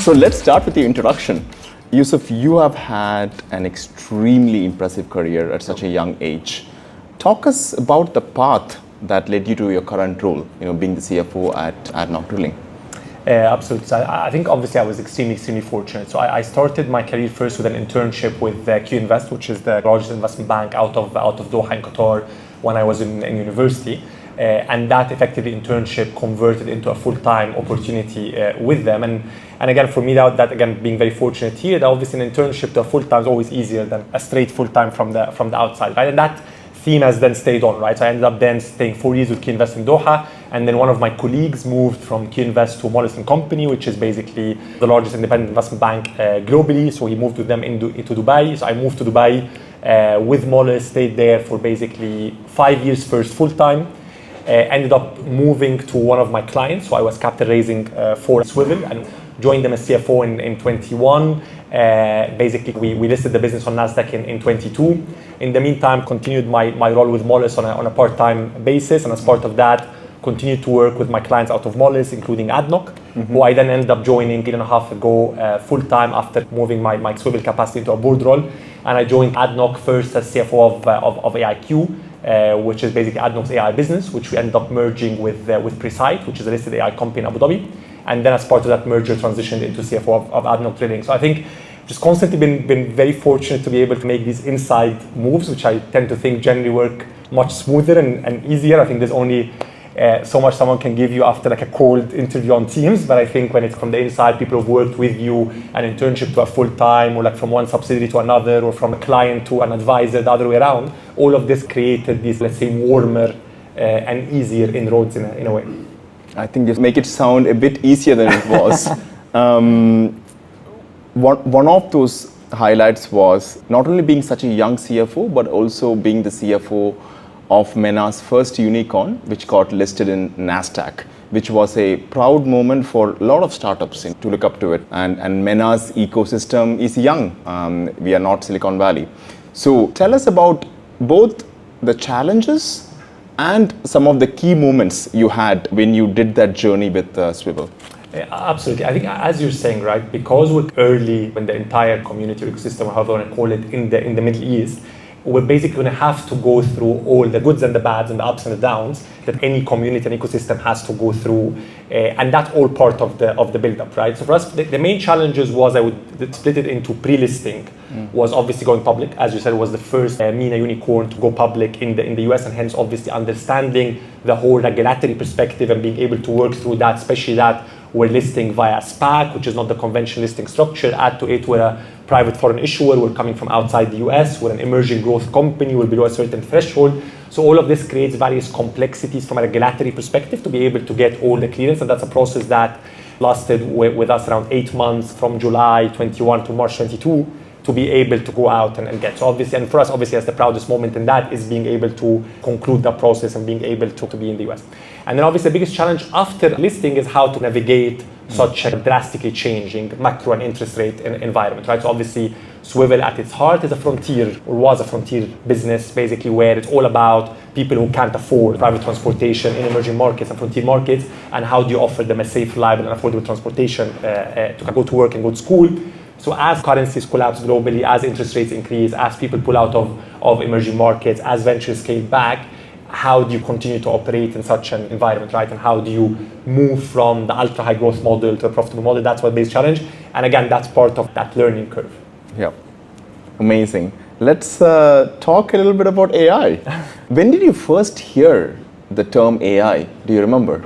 So let's start with the introduction. Youssef, you have had an extremely impressive career at such a young age. Talk us about the path that led you to your current role, being the CFO at Adnoc Drilling. Absolutely. So I think obviously I was extremely fortunate. So I started my career first with an internship with Q Invest, which is the largest investment bank out of Doha in Qatar when I was in university. And that effectively internship converted into a full-time opportunity with them. And again, for me, that again, being very fortunate here, that obviously an internship to a full-time is always easier than a straight full-time from the outside, right? And that theme has then stayed on, right? So I ended up then staying 4 years with Q Invest in Doha, and then one of my colleagues moved from Q Invest to Moelis & Company, which is basically the largest independent investment bank globally. So he moved with them into Dubai. So I moved to Dubai with Moelis, stayed there for basically 5 years first full-time. Ended up moving to one of my clients. So I was capital raising for Swvl and joined them as CFO in 21. Basically, we listed the business on NASDAQ in 22. In the meantime, continued my role with Moelis on a part-time basis. And as part of that, continued to work with my clients out of Moelis, including Adnoc, who I then ended up joining a year and a half ago full-time after moving my Swvl capacity into a board role. And I joined Adnoc first as CFO of AIQ, which is basically Adnoc's AI business, which we ended up merging with Presite, which is a listed AI company in Abu Dhabi. And then as part of that merger, transitioned into CFO of Adnoc Drilling. So I think just constantly been very fortunate to be able to make these inside moves, which I tend to think generally work much smoother and easier. I think there's only so much someone can give you after like a cold interview on Teams, but I think when it's from the inside, people have worked with you, an internship to a full-time, or like from one subsidiary to another, or from a client to an advisor, the other way around, all of this created these, let's say, warmer and easier inroads in a way. I think just make it sound a bit easier than it was. One of those highlights was not only being such a young CFO, but also being the CFO of MENA's first unicorn, which got listed in NASDAQ, which was a proud moment for a lot of startups to look up to it. And MENA's ecosystem is young. We are not Silicon Valley. So tell us about both the challenges and some of the key moments you had when you did that journey with Swvl. Absolutely. I think, as you're saying, right, because we're early in the entire community or ecosystem, however you want to call it, in the Middle East, we're basically going to have to go through all the goods and the bads and the ups and the downs that any community and ecosystem has to go through, and that's all part of the build-up, right? So for us, the main challenges was I would split it into pre-listing. Was obviously going public, as you said, was the first MENA unicorn to go public in the US, and hence obviously understanding the whole regulatory perspective and being able to work through that, especially that we're listing via SPAC, which is not the conventional listing structure. Add to it, we're a private foreign issuer, we're coming from outside the US, we're an emerging growth company, we're below a certain threshold. So all of this creates various complexities from a regulatory perspective to be able to get all the clearance, and that's a process that lasted with us around 8 months from July 21 to March 22 to be able to go out and get. So obviously, and for us, obviously, as the proudest moment in that is being able to conclude that process and being able to be in the US. And then obviously the biggest challenge after listing is how to navigate such a drastically changing macro and interest rate environment, right? So obviously Swvl at its heart is a frontier, or was a frontier business, basically, where it's all about people who can't afford private transportation in emerging markets and frontier markets, and how do you offer them a safe, reliable and affordable transportation to go to work and go to school. So as currencies collapse globally, as interest rates increase, as people pull out of emerging markets, as ventures scale back, how do you continue to operate in such an environment, right? And how do you move from the ultra high growth model to a profitable model? That's what base challenge. And again, that's part of that learning curve. Yeah, amazing. Let's talk a little bit about AI. When did you first hear the term AI? Do you remember?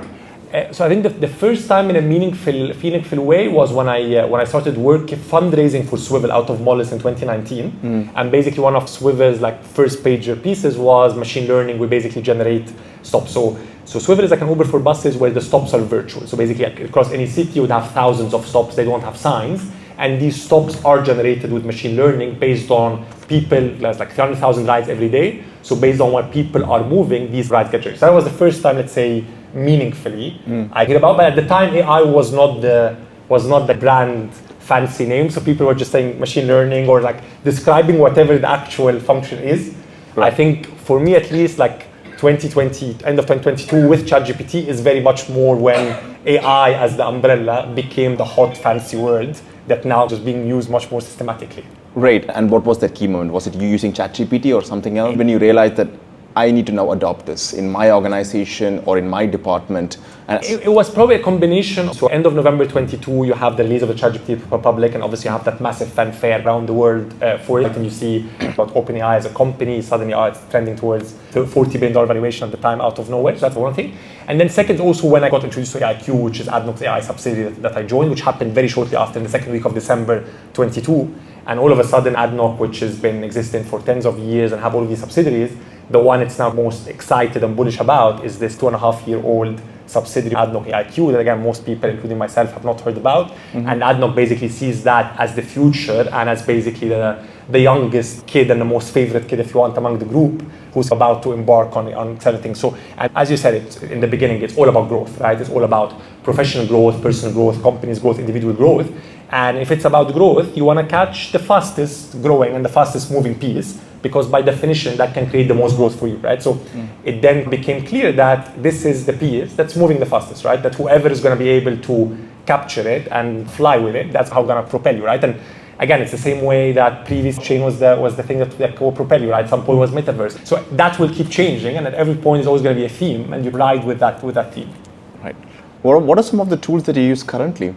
So I think the first time in a meaningful way was when I started fundraising for Swvl out of Moelis in 2019. And basically one of Swvl's like first pager pieces was machine learning. We basically generate stops. So Swvl is like an Uber for buses where the stops are virtual. So basically across any city you would have thousands of stops. They don't have signs. And these stops are generated with machine learning based on people. There's like 300,000 rides every day. So based on what people are moving, these rides get generated. So that was the first time, let's say, meaningfully I heard about. But at the time, AI was not the brand fancy name. So people were just saying machine learning or like describing whatever the actual function is. Right. I think for me at least, like 2020, end of 2022 with ChatGPT is very much more when AI as the umbrella became the hot fancy word that now is being used much more systematically. Right. And what was that key moment? Was it you using ChatGPT or something else when you realized that I need to now adopt this in my organization or in my department? And it was probably a combination. So end of November 22, you have the release of the ChatGPT for public, and obviously you have that massive fanfare around the world for it. And you see about OpenAI as a company, suddenly it's trending towards the $40 billion valuation at the time out of nowhere. So that's one thing. And then second, also when I got introduced to AIQ, which is Adnoc's AI subsidiary that I joined, which happened very shortly after in the second week of December 22. And all of a sudden Adnoc, which has been existing for tens of years and have all of these subsidiaries, the one it's now most excited and bullish about is this 2.5-year-old subsidiary Adnoc AIQ that again most people, including myself, have not heard about. And Adnoc basically sees that as the future and as basically the youngest kid and the most favorite kid, if you want, among the group who's about to embark on certain things. So, and as you said it in the beginning, it's all about growth, right? It's all about professional growth, personal growth, companies growth, individual growth. And if it's about growth, you want to catch the fastest growing and the fastest moving piece, because by definition, that can create the most growth for you, right? So it then became clear that this is the piece that's moving the fastest, right? That whoever is going to be able to capture it and fly with it, that's how going to propel you, right? And again, it's the same way that previous chain was the thing that will propel you, right? At some point was metaverse. So that will keep changing, and at every point is always going to be a theme, and you ride with that theme. Right. What are some of the tools that you use currently?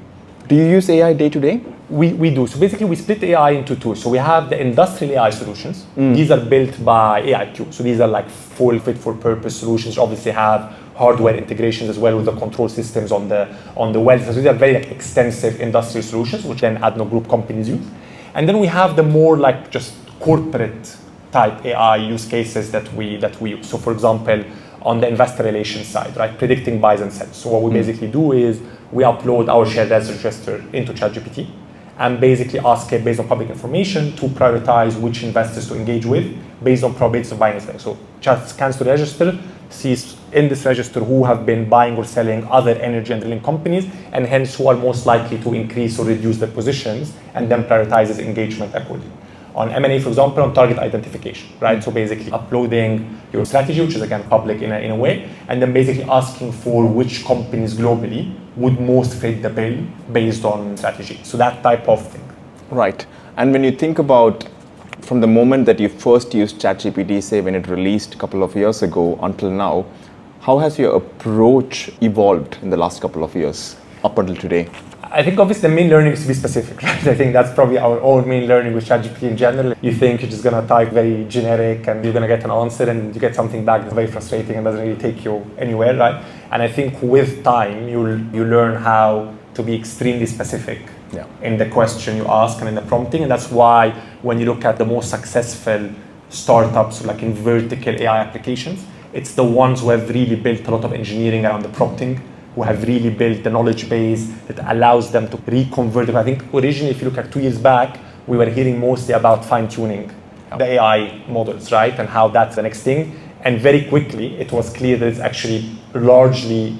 Do you use AI day to day? We do. So basically we split AI into two. So we have the industrial AI solutions. These are built by AIQ. So these are like full fit for purpose solutions. Obviously have hardware integrations as well with the control systems on the wells. So these are very extensive industrial solutions, which then Adnoc Group companies use. And then we have the more like just corporate type AI use cases that we use. So for example, on the investor relations side, right, predicting buys and sells. So what we basically do is we upload our shared register into ChatGPT and basically ask it based on public information to prioritize which investors to engage with based on probabilities of buying and selling. So Chat scans the register, sees in this register who have been buying or selling other energy and drilling companies, and hence who are most likely to increase or reduce their positions, and then prioritizes engagement accordingly. On M&A, for example, on target identification, right? So basically uploading your strategy, which is again public in a way, and then basically asking for which companies globally would most fit the bill based on strategy. So that type of thing. Right. And when you think about from the moment that you first used ChatGPT, say when it released a couple of years ago until now, how has your approach evolved in the last couple of years up until today? I think obviously the main learning is to be specific, right? I think that's probably our own main learning with ChatGPT in general. You think you're just going to type very generic and you're going to get an answer, and you get something back that's very frustrating and doesn't really take you anywhere, right? And I think with time, you learn how to be extremely specific in the question you ask and in the prompting. And that's why when you look at the most successful startups, like in vertical AI applications, it's the ones who have really built a lot of engineering around the prompting, who have really built the knowledge base that allows them to reconvert it. I think originally, if you look at 2 years back, we were hearing mostly about fine-tuning the AI models, right? And how that's the next thing. And very quickly, it was clear that it's actually largely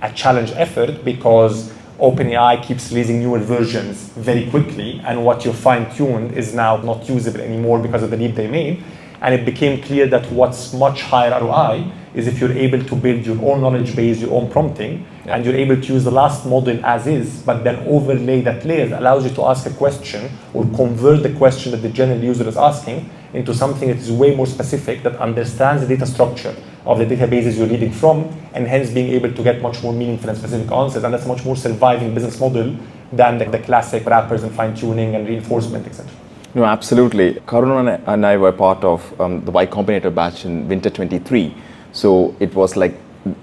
a challenge effort, because OpenAI keeps releasing newer versions very quickly, and what you fine-tuned is now not usable anymore because of the leap they made. And it became clear that what's much higher ROI is if you're able to build your own knowledge base, your own prompting, and you're able to use the last model as is, but then overlay that layers allows you to ask a question or convert the question that the general user is asking into something that is way more specific, that understands the data structure of the databases you're reading from, and hence being able to get much more meaningful and specific answers. And that's a much more surviving business model than the classic wrappers and fine-tuning and reinforcement, etc. No, absolutely. Karuna and I were part of the Y Combinator batch in winter 23. So it was like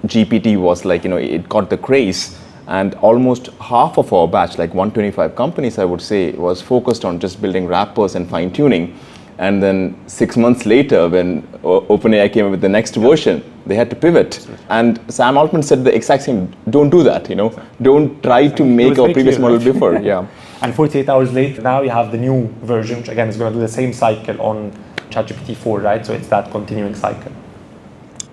GPT was like, it got the craze, and almost half of our batch, like 125 companies, I would say, was focused on just building wrappers and fine tuning. And then 6 months later, when OpenAI came up with the next version, they had to pivot. And Sam Altman said the exact same, don't do that, don't try to make our previous model before. Yeah. And 48 hours later, now you have the new version, which again is going to do the same cycle on ChatGPT 4, right? So it's that continuing cycle.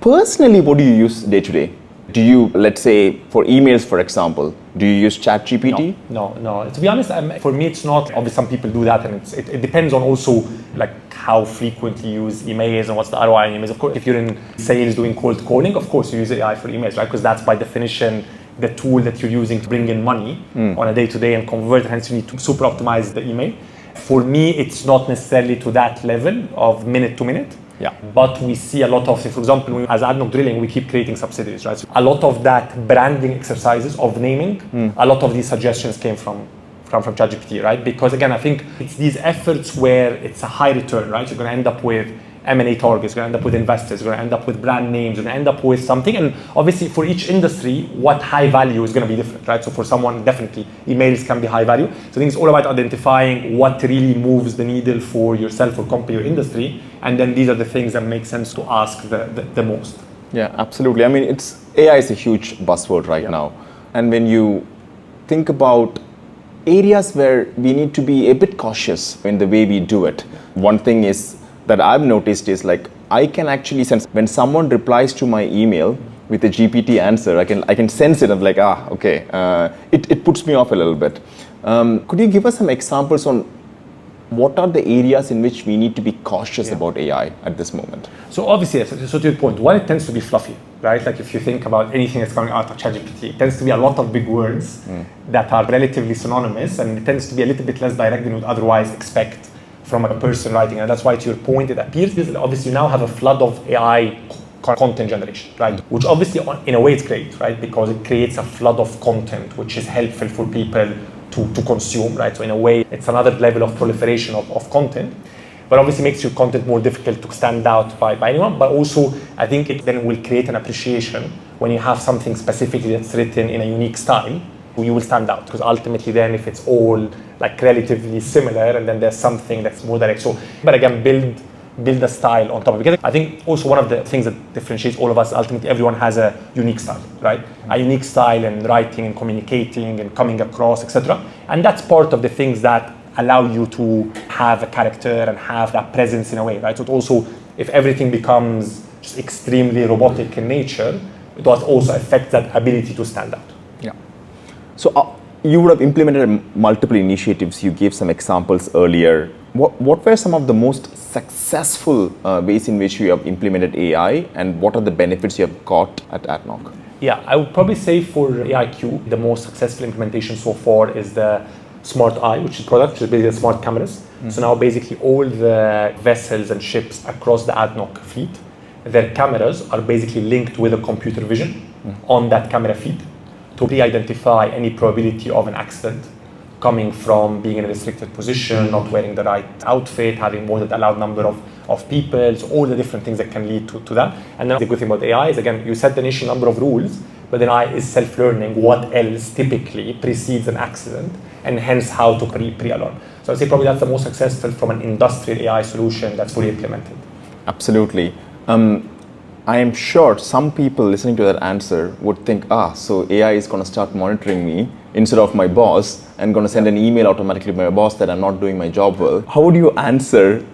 Personally, what do you use day to day? Do you, let's say, for emails, for example, do you use ChatGPT? No. To be honest, for me, it's not. Obviously, some people do that, and it depends on also like how frequently you use emails and what's the ROI on emails. Of course, if you're in sales doing cold calling, of course you use AI for emails, right? Because that's by definition the tool that you're using to bring in money on a day-to-day and convert. Hence, you need to super optimize the email. For me, it's not necessarily to that level of minute to minute. Yeah. But we see a lot of, for example, as Adnoc Drilling, we keep creating subsidiaries, right? So a lot of that branding exercises of naming, a lot of these suggestions came from ChatGPT, right? Because again, I think it's these efforts where it's a high return, right? You're going to end up with M&A targets, you're going to end up with investors, you're going to end up with brand names, you're going to end up with something. And obviously for each industry, what high value is going to be different, right? So for someone, definitely emails can be high value. So I think it's all about identifying what really moves the needle for yourself or company or industry. And then these are the things that make sense to ask the most. Yeah, absolutely. I mean, AI is a huge buzzword right now. And when you think about areas where we need to be a bit cautious in the way we do it, one thing is that I've noticed is like I can actually sense when someone replies to my email with a GPT answer, I can sense it. I'm like, okay, it puts me off a little bit. Could you give us some examples on what are the areas in which we need to be cautious about AI at this moment? So obviously, so to your point, one, it tends to be fluffy, right? Like if you think about anything that's coming out of ChatGPT, it tends to be a lot of big words that are relatively synonymous, and it tends to be a little bit less direct than you would otherwise expect from a person writing. And that's why, to your point, it appears obviously you now have a flood of AI content generation, right? Which obviously in a way it's great, right? Because it creates a flood of content which is helpful for people to consume, right? So in a way, it's another level of proliferation of content, but obviously makes your content more difficult to stand out by anyone. But also, I think it then will create an appreciation when you have something specifically that's written in a unique style, you will stand out. Because ultimately then if it's all like relatively similar and then there's something that's more direct. So, but again, build a style on top of it. Because I think also one of the things that differentiates all of us, ultimately everyone has a unique style, right? A unique style in writing and communicating and coming across, etc. And that's part of the things that allow you to have a character and have that presence in a way, right? So it also, if everything becomes just extremely robotic in nature, it does also affect that ability to stand out. Yeah. So you would have implemented multiple initiatives. You gave some examples earlier. What were some of the most successful ways in which you have implemented AI, and what are the benefits you have got at Adnoc? Yeah, I would probably say for AIQ, the most successful implementation so far is the Smart Eye, which is product, which is basically smart cameras. So now basically all the vessels and ships across the Adnoc fleet, their cameras are basically linked with a computer vision on that camera feed to pre-identify any probability of an accident coming from being in a restricted position, not wearing the right outfit, having more than the allowed number of people, so all the different things that can lead to that. And then the good thing about AI is, again, you set the initial number of rules, but then AI is self-learning what else typically precedes an accident, and hence how to pre-alarm. So I'd say probably that's the most successful from an industrial AI solution that's fully implemented. Absolutely. I am sure some people listening to that answer would think, so AI is going to start monitoring me instead of my boss and going to send an email automatically to my boss that I'm not doing my job well. How would you answer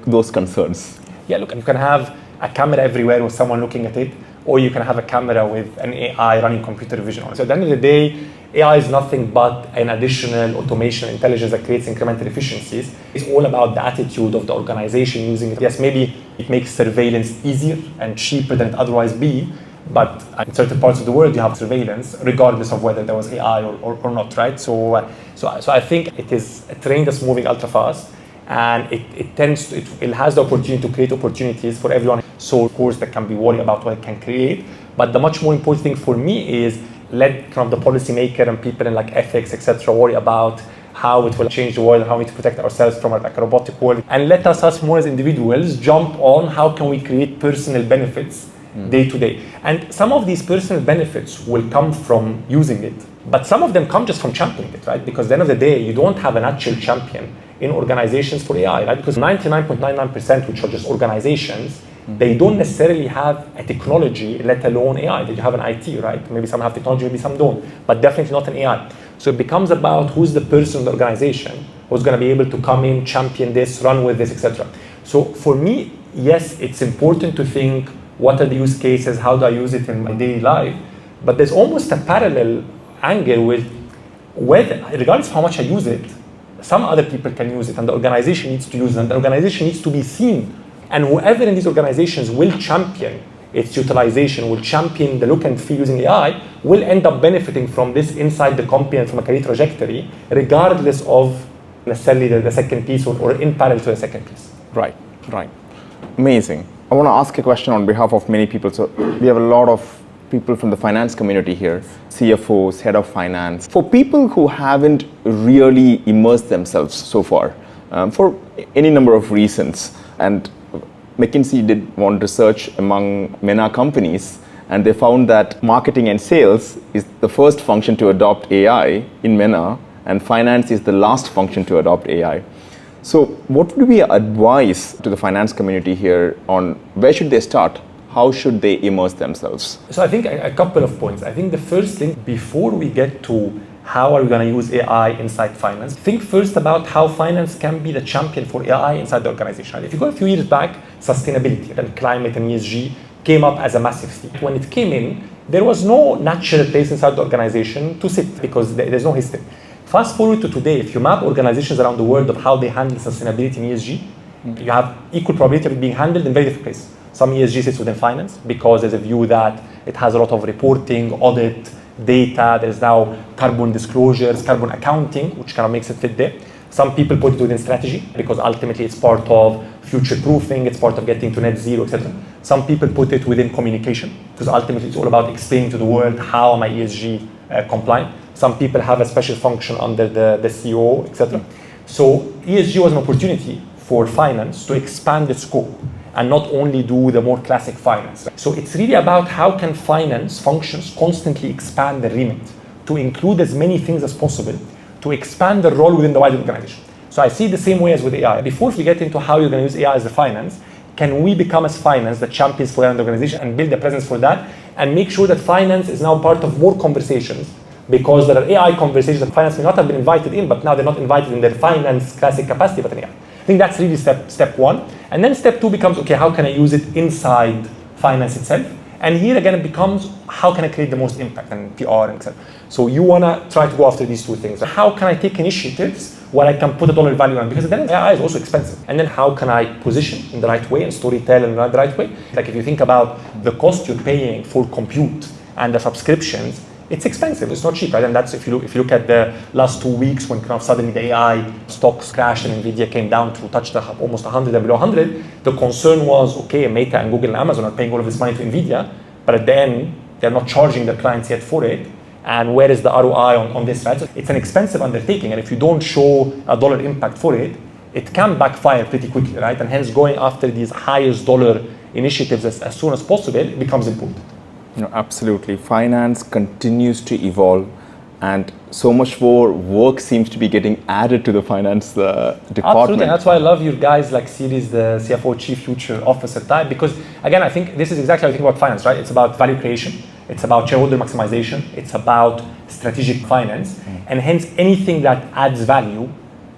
those concerns? Yeah, look, you can have a camera everywhere with someone looking at it, or you can have a camera with an AI running computer vision on it. So at the end of the day, AI is nothing but an additional automation intelligence that creates incremental efficiencies. It's all about the attitude of the organization using it. Yes, maybe it makes surveillance easier and cheaper than it otherwise be, but in certain parts of the world you have surveillance regardless of whether there was AI or not, right? So I think it is a train that's moving ultra fast, and it has the opportunity to create opportunities for everyone. So of course, that can be worried about what it can create, but the much more important thing for me is let kind of the policymaker and people in like ethics, etc., worry about how it will change the world and how we need to protect ourselves from like a robotic world, and let us more as individuals jump on how can we create personal benefits day to day. And some of these personal benefits will come from using it, but some of them come just from championing it, right? Because at the end of the day, you don't have an actual champion in organizations for AI, right? Because 99.99%, which are just organizations, they don't necessarily have a technology, let alone AI. They have an IT, right? Maybe some have technology, maybe some don't, but definitely not an AI. So it becomes about who's the person in the organization who's going to be able to come in, champion this, run with this, etc. So for me, yes, it's important to think what are the use cases, how do I use it in my daily life? But there's almost a parallel angle with whether, regardless of how much I use it, some other people can use it, and the organization needs to use it, and the organization needs to be seen. And whoever in these organizations will champion its utilization, will champion the look and feel using AI, will end up benefiting from this inside the company and from a career trajectory, regardless of necessarily the second piece or in parallel to the second piece. Right. Amazing. I want to ask a question on behalf of many people. So we have a lot of people from the finance community here, CFOs, head of finance. For people who haven't really immersed themselves so far, for any number of reasons, and McKinsey did one research among MENA companies, and they found that marketing and sales is the first function to adopt AI in MENA, and finance is the last function to adopt AI. So what would be your advice to the finance community here on where should they start? How should they immerse themselves? So I think a couple of points. I think the first thing, before we get to how are we going to use AI inside finance, think first about how finance can be the champion for AI inside the organization. If you go a few years back, sustainability and climate and ESG came up as a massive theme. When it came in, there was no natural place inside the organization to sit because there's no history. Fast forward to today, if you map organizations around the world of how they handle sustainability and ESG, you have equal probability of it being handled in very different places. Some ESG sits within finance because there's a view that it has a lot of reporting, audit, data. There's now carbon disclosures, carbon accounting, which kind of makes it fit there. Some people put it within strategy because ultimately it's part of future proofing, it's part of getting to net zero, etc. Some people put it within communication because ultimately it's all about explaining to the world how am I ESG compliant. Some people have a special function under the CEO, etc. So ESG was an opportunity for finance to expand its scope and not only do the more classic finance. So it's really about how can finance functions constantly expand the remit to include as many things as possible to expand the role within the wider organization. So I see it the same way as with AI. Before we get into how you're going to use AI as a finance, can we become as finance the champions for that organization and build a presence for that and make sure that finance is now part of more conversations, because there are AI conversations that finance may not have been invited in, but now they're not invited in their finance classic capacity, but in AI. I think that's really step one. And then step two becomes, okay, how can I use it inside finance itself? And here again, it becomes, how can I create the most impact and PR and etc. So you want to try to go after these two things. How can I take initiatives where I can put a dollar value on? Because then AI is also expensive. And then how can I position in the right way and storytell in the right way? Like if you think about the cost you're paying for compute and the subscriptions, it's expensive, it's not cheap, right? And that's if you look at the last 2 weeks when kind of suddenly the AI stocks crashed and Nvidia came down to touch almost 100 and below 100, the concern was, okay, Meta and Google and Amazon are paying all of this money to Nvidia, but at the end, they're not charging their clients yet for it. And where is the ROI on this, right? So it's an expensive undertaking, and if you don't show a dollar impact for it, it can backfire pretty quickly, right? And hence going after these highest dollar initiatives as soon as possible becomes important. No, absolutely. Finance continues to evolve, and so much more work seems to be getting added to the finance department. Absolutely, and that's why I love your guys like series, the CFO Chief Future Officer type, because again, I think this is exactly how you think about finance, right? It's about value creation, it's about shareholder maximization, it's about strategic finance, and hence anything that adds value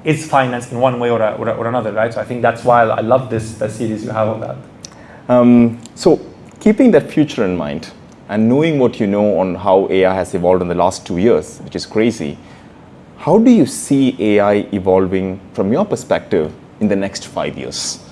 is finance in one way or another, right? So I think that's why I love the series you have on that. So keeping that future in mind, and knowing what you know on how AI has evolved in the last 2 years, which is crazy, how do you see AI evolving from your perspective in the next 5 years,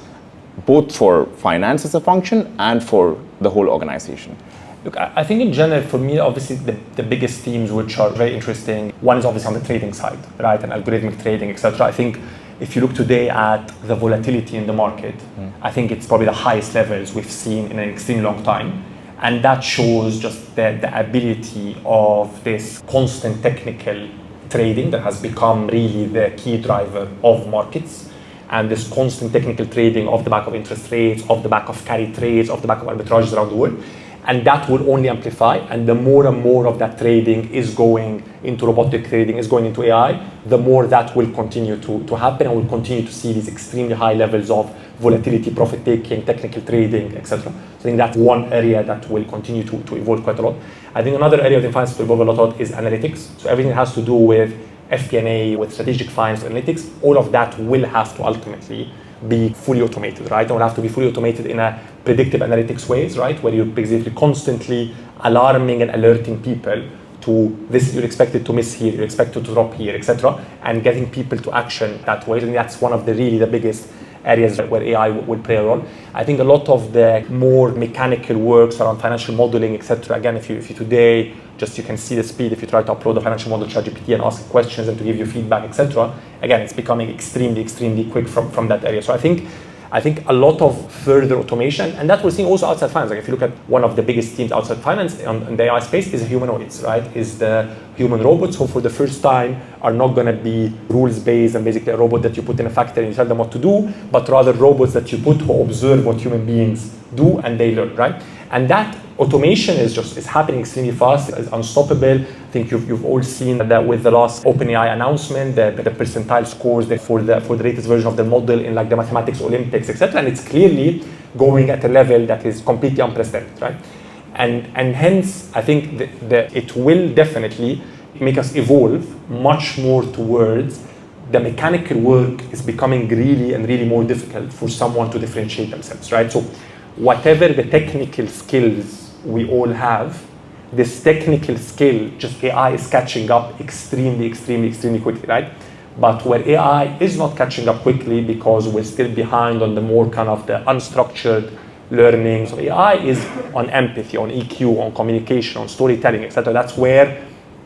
both for finance as a function and for the whole organization? Look, I think in general, for me, obviously the biggest themes which are very interesting, one is obviously on the trading side, right, and algorithmic trading, etc. I think if you look today at the volatility in the market, I think it's probably the highest levels we've seen in an extremely long time. And that shows just the ability of this constant technical trading that has become really the key driver of markets. And this constant technical trading off the back of interest rates, off the back of carry trades, off the back of arbitrages around the world. And that will only amplify. And the more and more of that trading is going into robotic trading, is going into AI, the more that will continue to happen, and we'll continue to see these extremely high levels of volatility, profit taking, technical trading, etc. So I think that's one area that will continue to evolve quite a lot. I think another area of finance to evolve a lot is analytics. So everything that has to do with FP&A, with strategic finance analytics, all of that will have to ultimately be fully automated, right? It will have to be fully automated in a predictive analytics ways, right? Where you're basically constantly alarming and alerting people to this, you're expected to miss here, you're expected to drop here, etc., and getting people to action that way. And that's one of the biggest areas where AI will play a role. I think a lot of the more mechanical works around financial modeling, etc. Again, if you today, just you can see the speed if you try to upload a financial model to ChatGPT and ask questions and to give you feedback, etc. Again, it's becoming extremely quick from that area. So I think a lot of further automation, and that we're seeing also outside finance. Like if you look at one of the biggest teams outside finance in the AI space is humanoids, right? Is the human robots who for the first time are not going to be rules-based and basically a robot that you put in a factory and you tell them what to do, but rather robots that you put who observe what human beings do and they learn, right? And that automation is happening extremely fast. It's unstoppable. I think you've all seen that with the last OpenAI announcement, the percentile scores for the latest version of the model in like the mathematics Olympics, etc. And it's clearly going at a level that is completely unprecedented, right? And hence, I think it will definitely make us evolve much more towards the mechanical work is becoming really more difficult for someone to differentiate themselves, right? So whatever the technical skills we all have, this technical skill, just AI is catching up extremely quickly, right? But where AI is not catching up quickly because we're still behind on the more kind of the unstructured learning. So AI is on empathy, on EQ, on communication, on storytelling, etc. That's where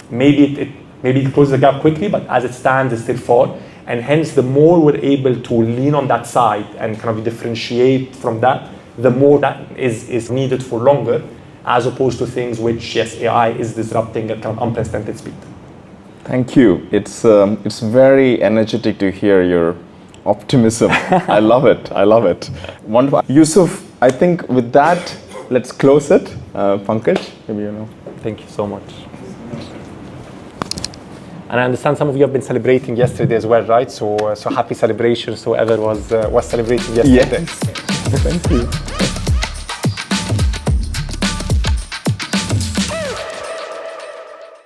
maybe it closes the gap quickly, but as it stands, it's still far. And hence, the more we're able to lean on that side and kind of differentiate from that, the more that is needed for longer, as opposed to things which, yes, AI is disrupting at kind of unprecedented speed. Thank you. It's very energetic to hear your optimism. I love it. Wonderful. Youssef, I think with that, let's close it. Pankaj, maybe you know. Thank you so much. And I understand some of you have been celebrating yesterday as well, right? So happy celebrations. Whoever was celebrating yesterday. Yes. Thank you.